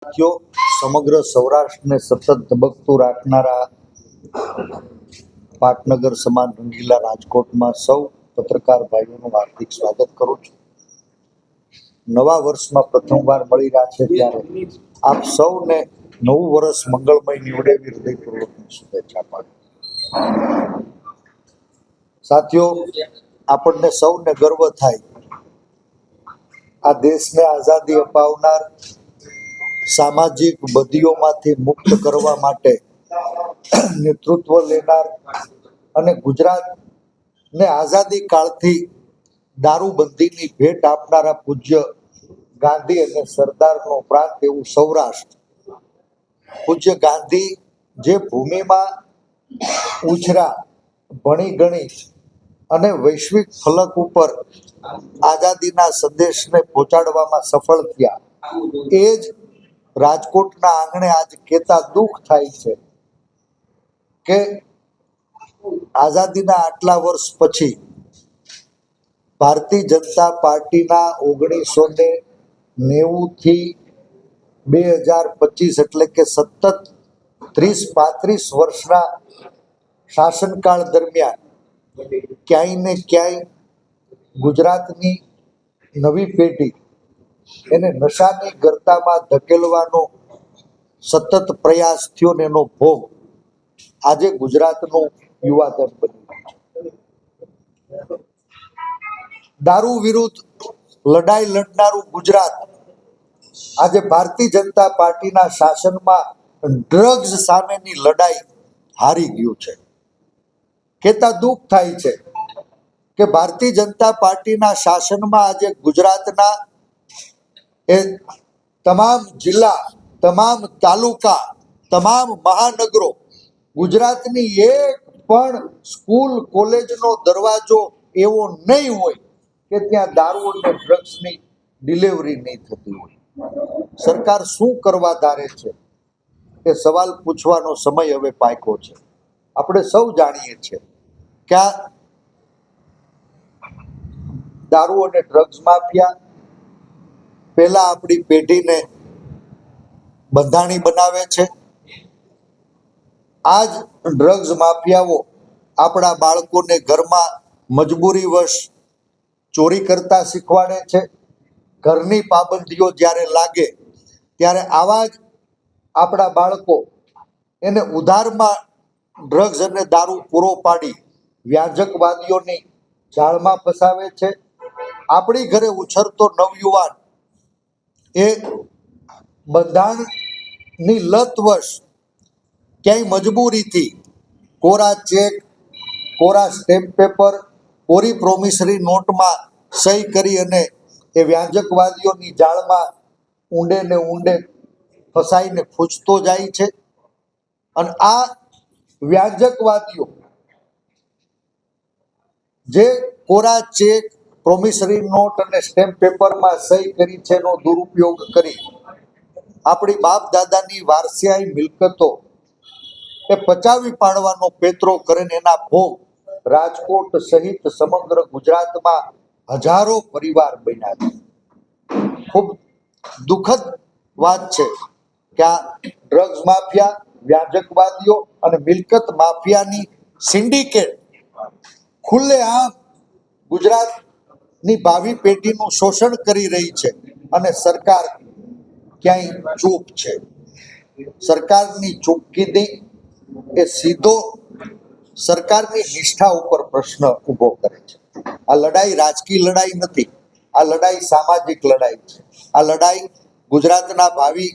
સાથીઓ, સમગ્ર સૌરાષ્ટ્રને સતત ધબકતું રાખનારા પાટનગર સમાન રંગીલા રાજકોટમાં સૌ પત્રકાર ભાઈઓનું હાર્દિક સ્વાગત કરું છું. નવા વર્ષમાં પ્રથમવાર મળી રહ્યા છે ત્યારે આપ સૌને નવું વર્ષ મંગળમય નીવડે એવી હૃદયપૂર્વકની શુભેચ્છા પાઠવું. સાથીઓ, આપણને સૌને ગર્વ થાય આ દેશને આઝાદી અપાવનાર, સામાજિક બદીઓમાંથી મુક્ત કરવા માટે નેતૃત્વ લેનાર અને ગુજરાતને આઝાદી કાળથી દારૂબંધીની ભેટ આપનારા પૂજ્ય ગાંધી અને સરદારનો પ્રાંત એવું સૌરાષ્ટ્ર. પૂજ્ય ગાંધી જે ભૂમિમાં ઉછરા, ભણી ગણી અને વૈશ્વિક ફલક ઉપર આઝાદીના સંદેશને પહોંચાડવામાં સફળ થયા, એ જ રાજકોટના આંગણે આજ કહેતા દુઃખ થાય છે કે આઝાદીના આટલા વર્ષ પછી ભારતીય જનતા પાર્ટીના 1990થી 2025 એટલે કે સતત 30-35 વર્ષના શાસનકાળ દરમિયાન ક્યાંય ને ક્યાંય ગુજરાતની નવી પેઢી એને નશાની ગર્તામાં ધકેલવાનો સતત પ્રયાસ થયો ને એનો ભોગ આજે ગુજરાતનું યુવાધન બન્યું છે. દારૂ વિરુદ્ધ લડાઈ લડનારું ગુજરાત આજે ભારતીય જનતા પાર્ટીના શાસનમાં ડ્રગ્સ સામેની લડાઈ હારી ગયું છે. કહેતા દુઃખ થાય છે કે ભારતીય જનતા પાર્ટીના શાસનમાં આજે ગુજરાતના એ તમામ જિલ્લા, તમામ તાલુકા, તમામ મહાનગરો, ગુજરાતની એક પણ સ્કૂલ કોલેજનો દરવાજો એવો નહીં હોય કે ત્યાં દારૂ અને ડ્રગ્સની ડિલિવરી નહીં થતી હોય. સરકાર શું કરવા ધારે છે એ સવાલ પૂછવાનો સમય હવે પાક્યો છે. આપણે સૌ જાણીએ છીએ કે આ દારૂ અને ડ્રગ્સ માફિયા પહેલા આપણી પેઢીને બંધાણી બનાવે છે. આ જ ડ્રગ્સ માફિયાઓ આપણા બાળકોને ઘરમાં મજબૂરીવશ ચોરી કરતા શીખવાડે છે. ઘરની પાબંદીઓ જ્યારે લાગે ત્યારે આવા જ આપણા બાળકો એને ઉધારમાં ડ્રગ્સ અને દારૂ પૂરો પાડી વ્યાજકવાદીઓની જાળમાં ફસાવે છે. આપણી ઘરે ઉછરતો નવયુવાન એ બંધાણની લતવશ ક્યાંય મજબૂરીથી કોરા ચેક, કોરા સ્ટેમ્પ પેપર, કોરી પ્રોમિસરી નોટમાં સહી કરી અને એ વ્યાજકવાદીઓની જાળમાં ઊંડે ને ઊંડે ફસાઈને ખૂંચતો જાય છે. અને આ વ્યાજકવાદીઓ જે કોરા ચેક, પ્રોમિસરી નોટ અને સ્ટેમ્પ પેપરમાં સહી કરી છે એનો દુરુપયોગ કરી આપણી બાપ દાદાની વારસિયાઈ મિલકતો એ પચાવી પાડવાનો પેત્રો કરીને એના ભોગ રાજકોટ સહિત સમગ્ર ગુજરાતમાં હજારો પરિવાર બન્યા છે. ખૂબ દુઃખદ વાત છે કે આ ડ્રગ્સ માફિયા, વ્યાજકવાદીઓ અને મિલકત માફિયાની સિન્ડિકેટ ખુલ્લેઆમ ગુજરાતની ભાવિ પેઢીનું શોષણ કરી રહી છે અને સરકાર ક્યાંય ચૂપ છે. સરકારની ચૂપકીદી એ સીધો સરકારની નિષ્ઠા ઉપર પ્રશ્ન ઊભો કરે છે. આ લડાઈ રાજકીય લડાઈ નથી, આ લડાઈ સામાજિક લડાઈ છે. આ લડાઈ ગુજરાતના ભાવિ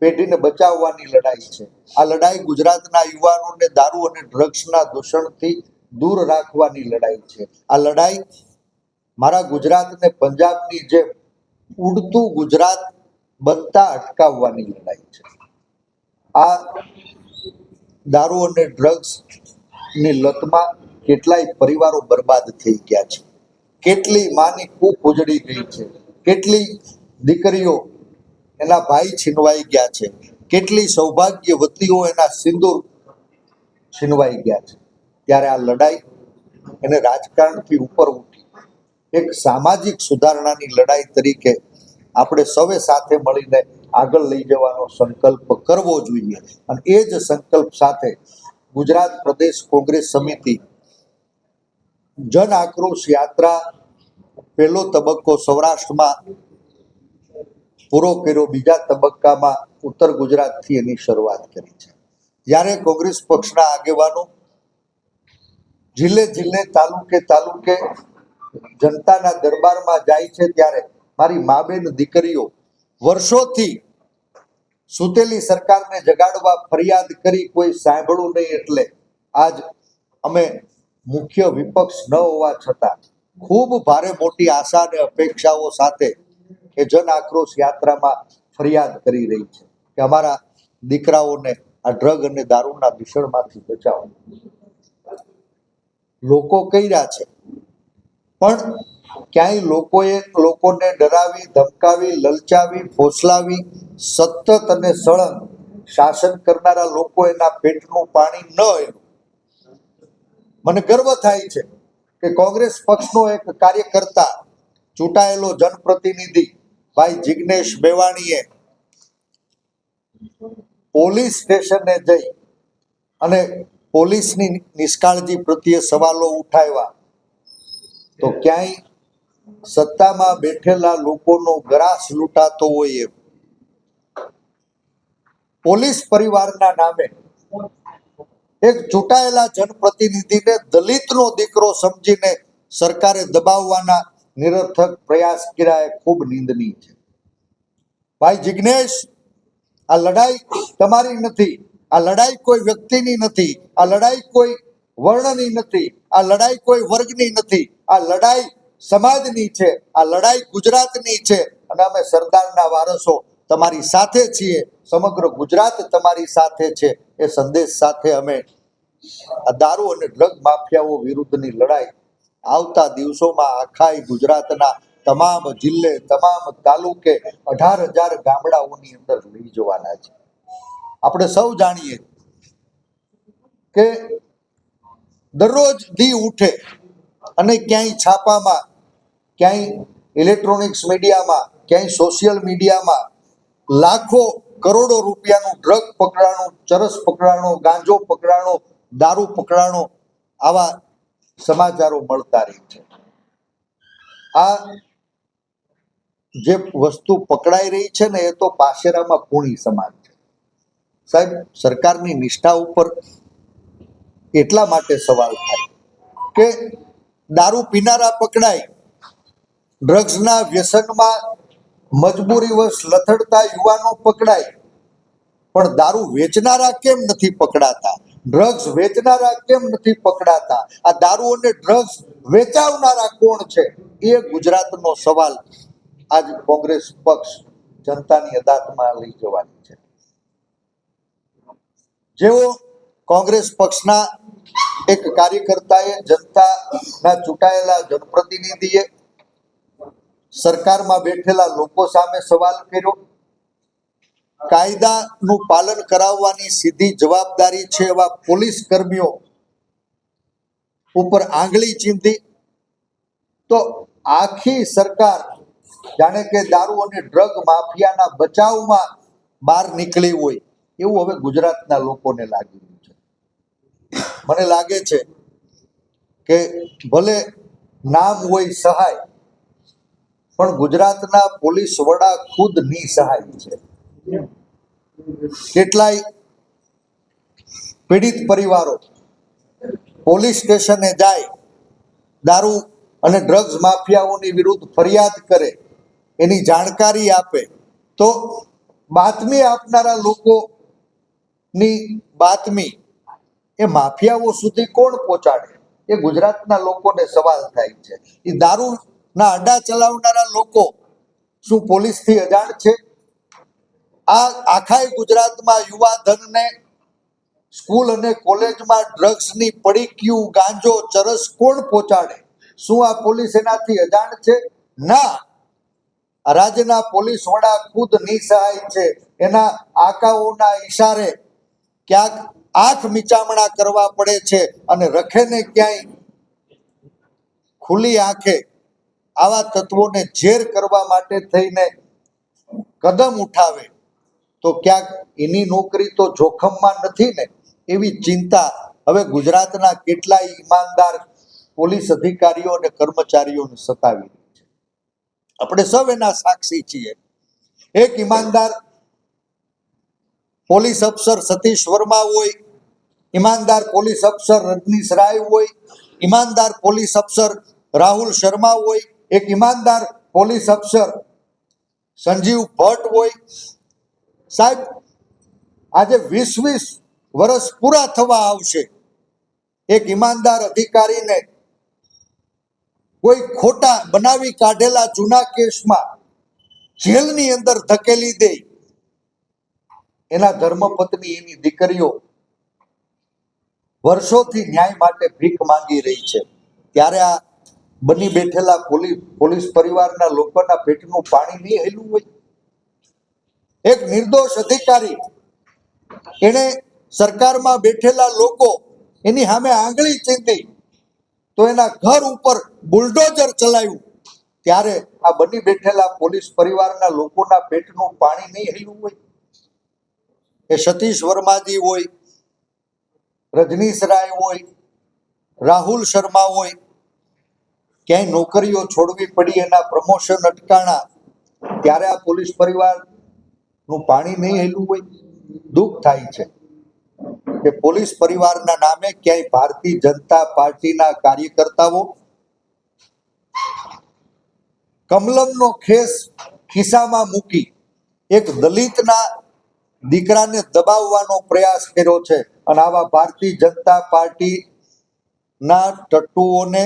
પેઢીને બચાવવાની લડાઈ છે. આ લડાઈ ગુજરાતના યુવાનોને દારૂ અને ડ્રગ્સના દૂષણથી દૂર રાખવાની લડાઈ છે. આ લડાઈ મારા ગુજરાતને પંજાબની જેમ ઉડતું ગુજરાત બનતા અટકાવવાની લડાઈ છે. આ દારૂ અને ડ્રગ્સની લતમાં કેટલાય પરિવારો બરબાદ થઈ ગયા છે. કેટલી માની કૂખ ઉજળી ગઈ છે. કેટલી દીકરીઓ એના ભાઈ છીનવાઈ ગયા છે. કેટલી સૌભાગ્યવતીઓ એના સિંદૂર છીનવાઈ ગયા છે. ત્યારે આ લડાઈ એને રાજકારણથી ઉપર ઉઠી એક સામાજિક સુધારણાની લડાઈ તરીકે આપણે સૌએ સાથે મળીને આગળ લઈ જવાનો સંકલ્પ કરવો જોઈએ. અને એ જ સંકલ્પ સાથે ગુજરાત પ્રદેશ કોંગ્રેસ સમિતિ જન આક્રોશ યાત્રા પહેલો તબક્કો સૌરાષ્ટ્રમાં પૂરો કર્યો, બીજા તબક્કામાં ઉત્તર ગુજરાતથી એની શરૂઆત કરી છે. જ્યારે કોંગ્રેસ પક્ષના આગેવાનો જિલ્લે જિલ્લે તાલુકે તાલુકે જનતાના દરબારમાં જાય છે, ત્યારે મારી મા બેન દીકરીઓ વર્ષોથી સૂતેલી સરકારને જગાડવા ફરિયાદ કરી, કોઈ સાંભળ્યું નહીં. એટલે આજ અમે મુખ્ય વિપક્ષ ન હોવા છતાં ખૂબ ભારે મોટી આશા અને અપેક્ષાઓ સાથે એ જન આક્રોશ યાત્રામાં ફરિયાદ કરી રહી છે કે અમારા દીકરાઓને આ ડ્રગ અને દારૂના દૂષણમાંથી બચાવો. લોકો કહી રહ્યા છે, પણ ક્યાંય લોકોને ડરાવી, ધમકાવી, લલચાવી, ફોસલાવી સતત અને સળંગ શાસન કરનારા લોકો એના પેટનું પાણી ન એનું. મને ગર્વ થાય છે કે કોંગ્રેસ પક્ષનો એક કાર્યકર્તા, ચૂંટાયેલો જનપ્રતિનિધિ ભાઈ જિગ્નેશ મેવાણીએ પોલીસ સ્ટેશને જઈ અને પોલીસની નિષ્કાળજી પ્રત્યે સવાલો ઉઠાવ્યા. તો ક્યાંય સત્તામાં બેઠેલા લોકોનો ગ્રાસ લૂંટાતો હોય એમ પોલીસ પરિવારના નામે એક ચૂંટાયેલા જનપ્રતિનિધિને દલિતનો દીકરો સમજીને સરકારે દબાવવાના નિરર્થક પ્રયાસ કર્યા એ ખૂબ નિંદનીય છે. ભાઈ જિગ્નેશ, આ લડાઈ તમારી નથી, આ લડાઈ કોઈ વ્યક્તિની નથી, આ લડાઈ કોઈ વર્ણની નથી, આ લડાઈ કોઈ વર્ગની નથી, આ લડાઈ સમાજની છે, આ લડાઈ ગુજરાતની છે. અને અમે સરદારના વારસો તમારી સાથે છીએ, સમગ્ર ગુજરાત તમારી સાથે છે. એ સંદેશ સાથે અમે આ દારૂ અને ડ્રગ માફિયાઓ વિરુદ્ધની લડાઈ આવતા દિવસોમાં આખા ગુજરાતના તમામ જિલ્લે, તમામ તાલુકે 18,000 ગામડાઓની અંદર લઈ જવાના છે. આપણે સૌ જાણીએ કે દરરોજ દી ઉઠે અને ક્યાંય છાપામાં, ક્યાંય ઇલેક્ટ્રોનિક્સ મીડિયામાં, ક્યાંય સોશિયલ મીડિયામાં લાખો કરોડો રૂપિયાનું ડ્રગ પકડાણું, ચરસ પકડાણો, ગાંજો પકડાણો, દારૂ પકડાણો, આવા સમાચારો મળતા રહે છે. આ જે વસ્તુ પકડાઈ રહી છે ને, એ તો પાશેરામાં પૂણી સમાન છે. સાહેબ, સરકારની નિષ્ઠા ઉપર એટલા માટે સવાલ થાય કે દારૂ પીનારા પકડાય, ડ્રગ્સના વ્યસનમાં મજબૂરીવશ લથડતા યુવાનો પકડાય, પણ દારૂ વેચનારા કેમ નથી પકડાતા? ડ્રગ્સ વેચનારા કેમ નથી પકડાતા? આ દારૂ અને ડ્રગ્સ વેચાવનારા કોણ છે? એ ગુજરાતનો સવાલ આજ કોંગ્રેસ પક્ષ જનતાની અદાલતમાં લઈ જવાની છે. જેઓ કોંગ્રેસ પક્ષના એક કાર્યકર્તાએ, જનતાના ચૂંટાયેલા જનપ્રતિનિધિએ સરકારમાં બેઠેલા લોકો સામે સવાલ કર્યો. કાયદાનું પાલન કરાવવાની સીધી જવાબદારી છે એવા પોલીસ કર્મીઓ ઉપર આંગળી ચીંધી. તો આખી સરકાર જાણે કે દારૂ અને ડ્રગ માફિયાના બચાવમાં બહાર નીકળી હોય એવું હવે ગુજરાતના લોકોને લાગી રહ્યું છે. મને લાગે છે કે ભલે નામ હોય સહાય, પણ ગુજરાતના પોલીસ વડા ખુદ નિસહાય છે. કેટલાય પીડિત પરિવારો પોલીસ સ્ટેશને જાય, દારૂ અને ડ્રગ્સ માફિયાઓની વિરુદ્ધ ફરિયાદ કરે, એની જાણકારી આપે, તો બાતમી આપનારા લોકોની બાતમી એ માફિયાઓ સુધી કોણ પહોંચાડે? એ ગુજરાતના લોકોને સવાલ થાય છે. એ દારૂના અડ્ડા ચલાવનારા લોકો શું પોલીસથી અજાણ છે? આ આખા ગુજરાતમાં યુવા ધનને સ્કૂલ અને કોલેજમાં ડ્રગ્સની પડીકીઓ, ગાંજો, ચરસ કોણ પહોંચાડે? શું આ પોલીસ એનાથી અજાણ છે? ના, રાજ્યના પોલીસ વડા ખુદ નિસહાય છે. એના આકાઓના ઈશારે ક્યાંક આંખ મીચામણા કરવા પડે છે અને રખે ને ક્યાંય ખુલ્લી આંખે આવા તત્વોને ઝેર કરવા માટે થઈને કદમ ઉઠાવે તો ક્યાંક એની નોકરી તો જોખમમાં નથી ને, એવી ચિંતા હવે ગુજરાતના કેટલાય ઈમાનદાર પોલીસ અધિકારીઓ અને કર્મચારીઓને સતાવી રહી છે. આપણે સૌ એના સાક્ષી છીએ. એક ઈમાનદાર પોલીસ અફસર સતીશ વર્મા હોય, ઈમાનદાર પોલીસ અફસર રજનીશ રાય હોય, ઈમાનદાર પોલીસ અફસર રાહુલ શર્મા હોય, એક ઈમાનદાર પોલીસ અફસર સંજીવ ભટ્ટ હોય. સાહેબ, આજે 20-20 વર્ષ પૂરા થવા આવશે, એક ઈમાનદાર અધિકારીને કોઈ ખોટા બનાવી કાઢેલા જૂના કેસમાં જેલની અંદર ધકેલી દે, એના ધર્મપત્ની એની દીકરીઓ વર્ષોથી ન્યાય માટે ભીખ માંગી રહી છે. ત્યારે આ બની બેઠેલા પોલીસ પરિવારના લોકોના પેટનું પાણી નહીં હેલું હોય? એક નિર્દોષ અધિકારી, એને સરકારમાં બેઠેલા લોકો એની સામે આંગળી ચીંધી તો એના ઘર ઉપર બુલડોઝર ચલાવ્યું, ત્યારે આ બની બેઠેલા પોલીસ પરિવારના લોકોના પેટનું પાણી નહીં હેલું હોય? એ સતીશ વર્માજી હોય, રજનીશ રાય હોય, રાહુલ શર્મા હોય, ક્યાંય નોકરીઓ છોડવી પડી, એના પ્રમોશન અટકાણા, ત્યારે આ પોલીસ પરિવારનું પાણી નહીં હેલું હોય? દુઃખ થાય છે કે પોલીસ પરિવારના નામે ક્યાંય ભારતીય જનતા પાર્ટીના કાર્યકર્તાઓ કમલમનો ખેસ ખિસ્સામાં મૂકી એક દલિતના દીકરાને દબાવવાનો પ્રયાસ કર્યો છે. અને આવા ભારતીય જનતા પાર્ટીના ટટ્ટુઓને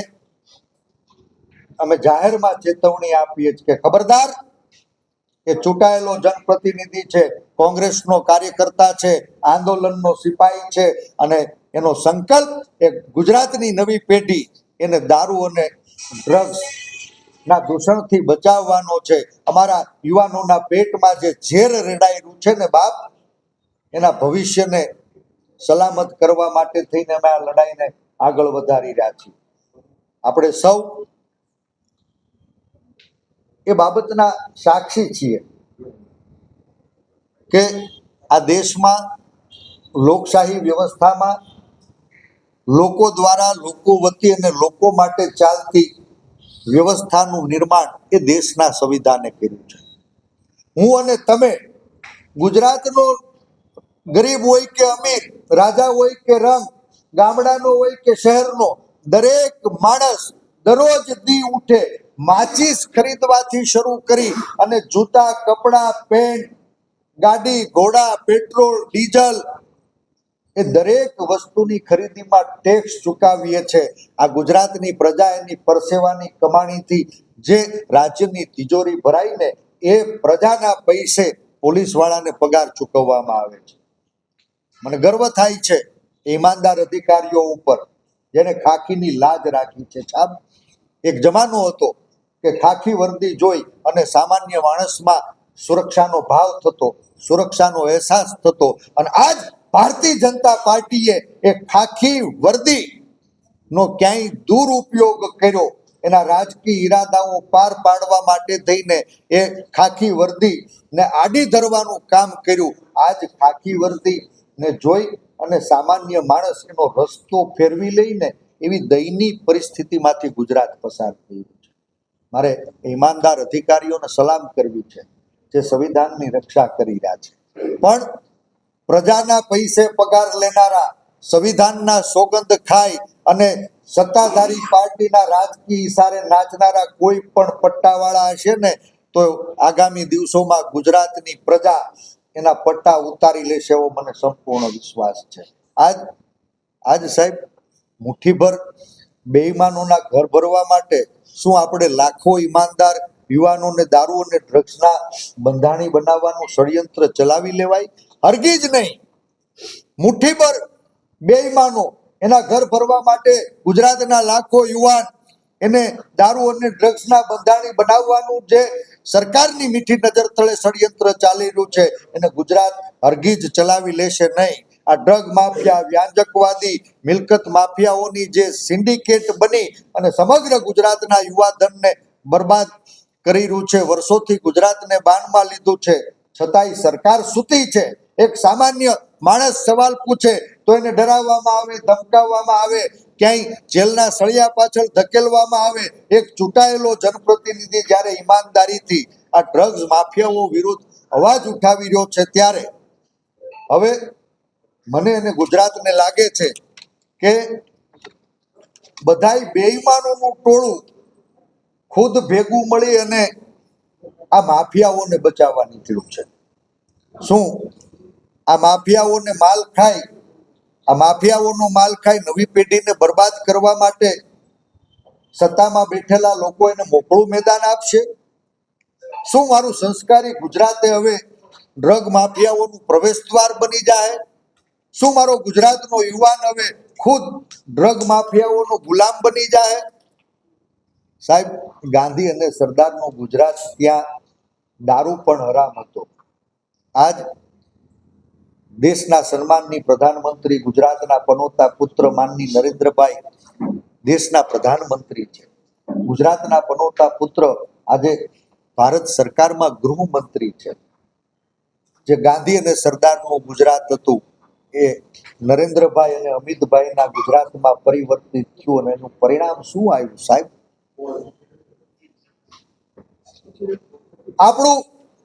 અમે જાહેરમાં ચેતવણી આપીએ છીએ કે ખબરદાર, એ ચૂંટાયેલો જનપ્રતિનિધિ છે, કોંગ્રેસનો કાર્યકર્તા છે, આંદોલનનો સિપાહી છે, અને એનો સંકલ્પ એ ગુજરાતની નવી પેઢી એને દારૂ અને ડ્રગ્સ ના દૂષણથી બચાવવાનો છે. અમારા યુવાનોના પેટમાં જે ઝેર રેડાયેલું છે ને બાપ, એના ભવિષ્યને સલામત કરવા માટે થઈને અમે આ લડાઈને આગળ વધારી રહ્યા છીએ. આપણે સૌ એ બાબતના સાક્ષી છીએ કે આ દેશમાં લોકશાહી વ્યવસ્થામાં લોકો દ્વારા, લોકો વતી અને લોકો માટે ચાલતી વ્યવસ્થાનું નિર્માણ એ દેશના સંવિધાને કર્યું છે. હું અને તમે, ગુજરાતનો ગરીબ હોય કે અમીર, રાજા હોય કે રંગ, ગામડાનો હોય કે શહેરનો, દરેક માણસ દરરોજ દી ઉઠે માચીસ ખરીદવાથી શરૂ કરી અને જૂતા, કપડા, પેન્ટ, ગાડી, ઘોડા, પેટ્રોલ, ડીઝલ, એ દરેક વસ્તુની ખરીદીમાં ટેક્સ ચૂકવીએ છે. આ ગુજરાતની પ્રજા એની પરસેવાની કમાણીથી જે રાજ્યની તિજોરી ભરાઈને એ પ્રજાના પૈસે પોલીસવાળાને પગાર ચૂકવવામાં આવે છે. મને ગર્વ થાય છે ઈમાનદાર અધિકારીઓ ઉપર, જેને ખાખીની લાજ રાખી છે. સાહેબ, એક જમાનો હતો કે ખાખી વર્દી જોઈ અને સામાન્ય માણસમાં સુરક્ષાનો ભાવ થતો, સુરક્ષાનો અહેસાસ થતો, અને આજ ભારતીય જનતા પાર્ટીએ એ ખાખી વર્દીનો ક્યાંય દુરુપયોગ કર્યો, એના રાજકીય ઈરાદાઓ પાર પાડવા માટે થઈને એ ખાખી વર્દીને આડી ધરવાનું કામ કર્યું. આજ ખાખી વર્દીને જોઈ અને સામાન્ય માણસ એનો રસ્તો ફેરવી લઈને એવી દયનીય પરિસ્થિતિમાંથી ગુજરાત પસાર થયું છે. મારે ઈમાનદાર અધિકારીઓને સલામ કરવી છે જે સંવિધાનની રક્ષા કરી રહ્યા છે. પણ પ્રજાના પૈસે પગાર લેનારા, સંવિધાનના સોગંદ ખાઈ અને સત્તાધારી પાર્ટીના રાજકીય ઇશારે નાચનારા કોઈ પણ પટ્ટાવાળા હશે ને, તો આગામી દિવસોમાં ગુજરાતની પ્રજા એના પટ્ટા ઉતારી લેશે એવો મને સંપૂર્ણ વિશ્વાસ છે. આજ સાહેબ, મુઠ્ઠીભર બેઈમાનોના ઘર ભરવા માટે શું આપણે લાખો ઈમાનદાર યુવાનોને દારૂ અને ડ્રગ્સના બંધાણી બનાવવાનું ષડયંત્ર ચલાવી લેવાય? હરગીજ નહીં. મુઠ્ઠીભર બેઈમાનો એના ઘર ભરવા માટે ગુજરાતના લાખો યુવાન એને દારૂ અને ડ્રગ્સના બંધાણી બનાવવાનું જે સરકારની મીઠી નજર તળે ષડયંત્ર ચાલી રહ્યું છે, એને ગુજરાત હરગીજ ચલાવી લેશે નહીં. આ ડ્રગ માફિયા, વ્યાંજકવાદી, મિલકત માફિયાઓની જે સિન્ડિકેટ બની અને સમગ્ર ગુજરાતના યુવાધનને બરબાદ કરી રહ્યું છે, વર્ષોથી ગુજરાતને બાનમાં લીધું છે. છતાંય સરકાર સૂતી છે. એક સામાન્ય માણસ સવાલ પૂછે તો એને ડરાવવામાં આવે, ધમકાવવામાં આવે, ક્યાંય જેલના સળિયા પાછળ ધકેલવામાં આવે. એક ચૂંટાયેલો જનપ્રતિનિધિ જ્યારે ઈમાનદારીથી આ ડ્રગ્સ માફિયાઓ વિરુદ્ધ અવાજ ઉઠાવી રહ્યો છે, ત્યારે હવે મને અને ગુજરાતને લાગે છે કે બધાય બેઈમાનોનું ટોળું ખુદ ભેગું મળી અને આ માફિયાઓને બચાવવા નીકળ્યું છે. શું આ માફિયાઓને માલ ખાય, આ માફિયાઓનો માલ ખાઈ નવી પેઢીને બરબાદ કરવા માટે સત્તામાં બેઠેલા લોકો એને મોકળું મેદાન આપશે? શું મારું સંસ્કારી ગુજરાતે હવે ડ્રગ માફિયાઓનું પ્રવેશ દ્વાર બની જાય? શું મારો ગુજરાતનો યુવાન હવે ખુદ ડ્રગ માફિયાઓનો ગુલામ બની જાય? સાહેબ, ગાંધી અને સરદારનો ગુજરાત, ત્યાં દારૂ પણ હરામ હતો. આજ દેશના સન્માનની પ્રધાનમંત્રી, ગુજરાતના પનોતા પુત્ર માનની નરેન્દ્રભાઈ દેશના પ્રધાનમંત્રી છે. ગુજરાતના પનોતા પુત્ર આજે ભારત સરકારમાં ગૃહમંત્રી છે. જે ગાંધી અને સરદારનું ગુજરાત હતું એ નરેન્દ્રભાઈ અને અમિતભાઈના ગુજરાતમાં પરિવર્તિત થયું, અને એનું પરિણામ શું આવ્યું સાહેબ? આપણું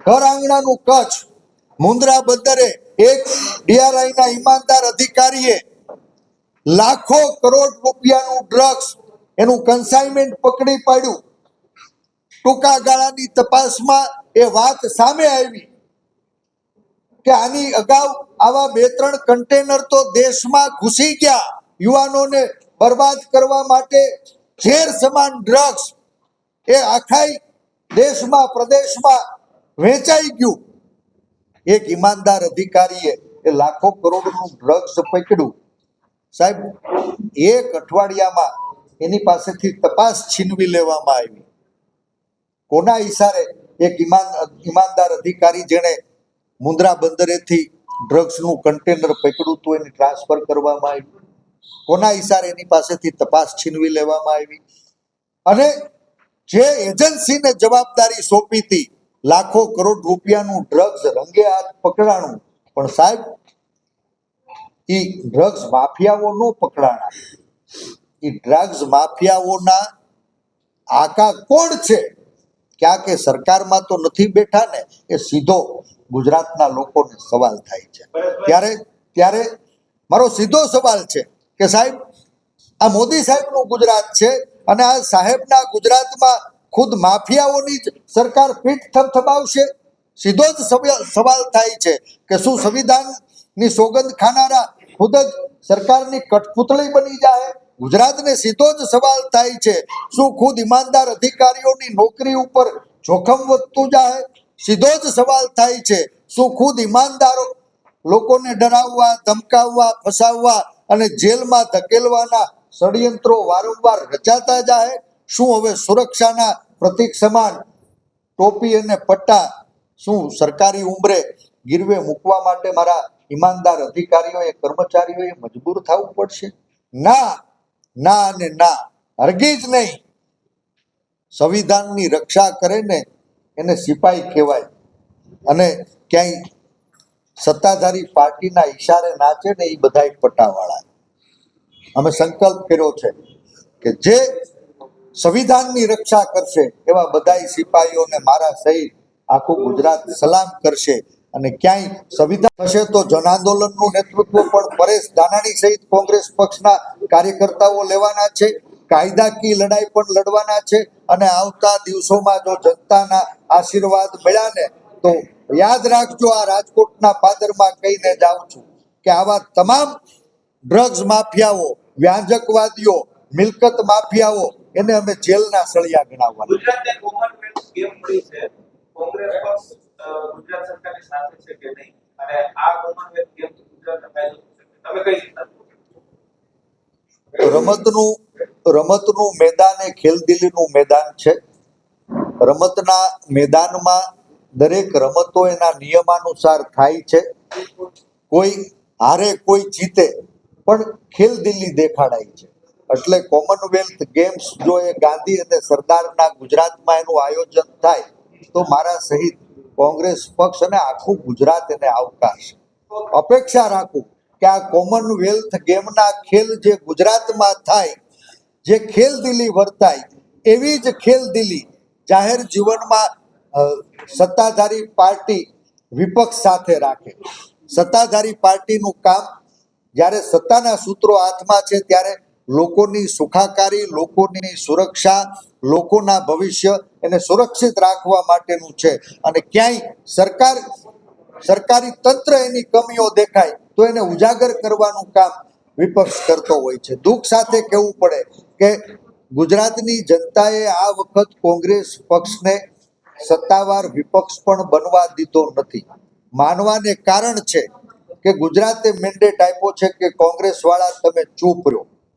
ઘર આંગણાનું કચ્છ, મુન્દ્રા બંદરે એક ડીઆરઆઈના ઈમાનદાર અધિકારીએ લાખો કરોડ રૂપિયાનું ડ્રગ્સ, એનું કન્સાઇનમેન્ટ પકડી પાડ્યું. ટૂંકા ગાળાની તપાસમાં એ વાત સામે આવી કે આની અગાઉ આવા 2-3 કન્ટેનર તો દેશમાં ઘૂસી ગયા. યુવાનોને બરબાદ કરવા માટે ઝેર સમાન ડ્રગ્સ એ આખા દેશમાં, પ્રદેશમાં વેચાઈ ગયું. એક ઈમાનદાર અધિકારીએ એ લાખો કરોડનું ડ્રગ્સ પકડ્યું. સાહેબ, એક અઠવાડિયામાં એની પાસેથી તપાસ છીનવી લેવામાં આવી. કોના ઈશારે? એક ઈમાનદાર અધિકારી જેણે મુન્દ્રા બંદરેથી ડ્રગ્સનું કન્ટેનર પકડ્યું હતું, એને ટ્રાન્સફર કરવામાં આવ્યું. કોના ઈશારે એની પાસેથી તપાસ છીનવી લેવામાં આવી? અને જે એજન્સીને જવાબદારી સોંપી હતી, લાખો કરોડ રૂપિયાનું ડ્રગ્સ રંગે હાથ પકડાણું. પણ સાહેબ, એ ડ્રગ્સ માફિયાઓ નો પકડાણા. એ ડ્રગ્સ માફિયાઓના આકા કોણ છે? ક્યાં કે સરકારમાં તો નથી બેઠા ને. એ સીધો ગુજરાતના લોકોને સવાલ થાય છે. ત્યારે મારો સીધો સવાલ છે કે સાહેબ, આ મોદી સાહેબનું ગુજરાત છે, અને આ સાહેબના ગુજરાતમાં ખુદ માફિયાઓની જ સરકાર પીઠ થપથપાવશે? સીધો જ સવાલ થાય છે કે શું સંવિધાનની સોગંદ ખાનારા ખુદ જ સરકારની કઠપૂતળી બની જાય? ગુજરાતને સીધો જ સવાલ થાય છે, શું ખુદ ઈમાનદાર અધિકારીઓની નોકરી ઉપર જોખમ વધતું જાય? સીધો જ સવાલ થાય છે, શું ખુદ ઈમાનદારો લોકોને ડરાવવા, ધમકાવવા, ફસાવવા અને જેલમાં ધકેલવાના ષડયંત્રો વારંવાર રચાતા જાય? શું હવે સુરક્ષાના પ્રતીક સમાન ટોપી અને પટ્ટા શું સરકારી ઉંબરે ગીરવે મૂકવા માટે મારા ઈમાનદાર અધિકારીઓએ, કર્મચારીઓએ મજબૂર થવું પડશે? ના, ના અને ના, હરગીજ નહીં. સંવિધાનની રક્ષા કરે ને એને સિપાઈ કહેવાય, અને ક્યાંય સત્તાધારી પાર્ટીના ઈશારે નાચે ને એ બધાય પટ્ટાવાળા. અમે સંકલ્પ કર્યો છે કે જે સંવિધાનની રક્ષા કરશે એવા બધાય સિપાહીઓને મારા સહિત આખું ગુજરાત સલામ કરશે. અને ક્યાંય સંવિધાન થશે તો જન આંદોલનનું નેતૃત્વ પણ પરેશ ધાનાણી સહિત કોંગ્રેસ પક્ષના કાર્યકર્તાઓ લેવાના છે. કાયદાકીય લડાઈ પણ લડવાના છે. અને આવતા દિવસોમાં જો જનતાના આશીર્વાદ મળ્યા ને તો યાદ રાખજો, આ રાજકોટના પાદરમાં કહીને જાઉં છું કે આવા તમામ ડ્રગ્સ માફિયાઓ, વ્યાંજકવાદીઓ, મિલકત માફિયાઓ, એને અમે જેલના સળિયા ગણાવવાના. ગુજરાતને કોમનવેલ્થ ગેમ મળી છે, કોંગ્રેસ પક્ષ ગુજરાત સરકારની સાથે છે કે નહીં, અને આ કોમનવેલ્થ ગેમ ગુજરાતને ફાયદો થશે? તમે કઈ રીતના? રમતનું મેદાન એ ખેલદિલીનું મેદાન છે. રમતના મેદાનમાં દરેક રમતો એના નિયમાનુસાર થાય છે. કોઈ હારે, કોઈ જીતે, પણ ખેલદિલી દેખાડાય છે. એટલે કોમનવેલ્થ ગેમ્સ જો એ ગાંધી અને સરદારના ગુજરાતમાં એનું આયોજન થાય તો મારા સહિત કોંગ્રેસ પક્ષ અને આખું ગુજરાત એને આવકારશે. અપેક્ષા રાખું કે આ કોમનવેલ્થ ગેમના ખેલ જે ગુજરાતમાં થાય, જે ખેલદિલી વર્તાય, એવી જ ખેલદિલી જાહેર જીવનમાં સત્તાધારી પાર્ટી વિપક્ષ સાથે રાખે. સત્તાધારી પાર્ટીનું કામ જ્યારે સત્તાના સૂત્રો હાથમાં છે ત્યારે લોકોની સુખાકારી, લોકોની સુરક્ષા, લોકોના ભવિષ્ય એને સુરક્ષિત રાખવા માટેનું છે. અને ક્યાંય સરકારી તંત્ર એની કમીઓ દેખાય તો એને ઉજાગર કરવાનું કામ વિપક્ષ કરતો હોય છે. દુઃખ સાથે કહેવું પડે કે ગુજરાતની જનતાએ આ વખત કોંગ્રેસ પક્ષને સત્તાવાર વિપક્ષ પણ બનવા દીધો નથી. માનવાને કારણ છે કે ગુજરાતે મેન્ડેટ આપ્યો છે કે કોંગ્રેસ વાળા તમે ચૂપ રહો.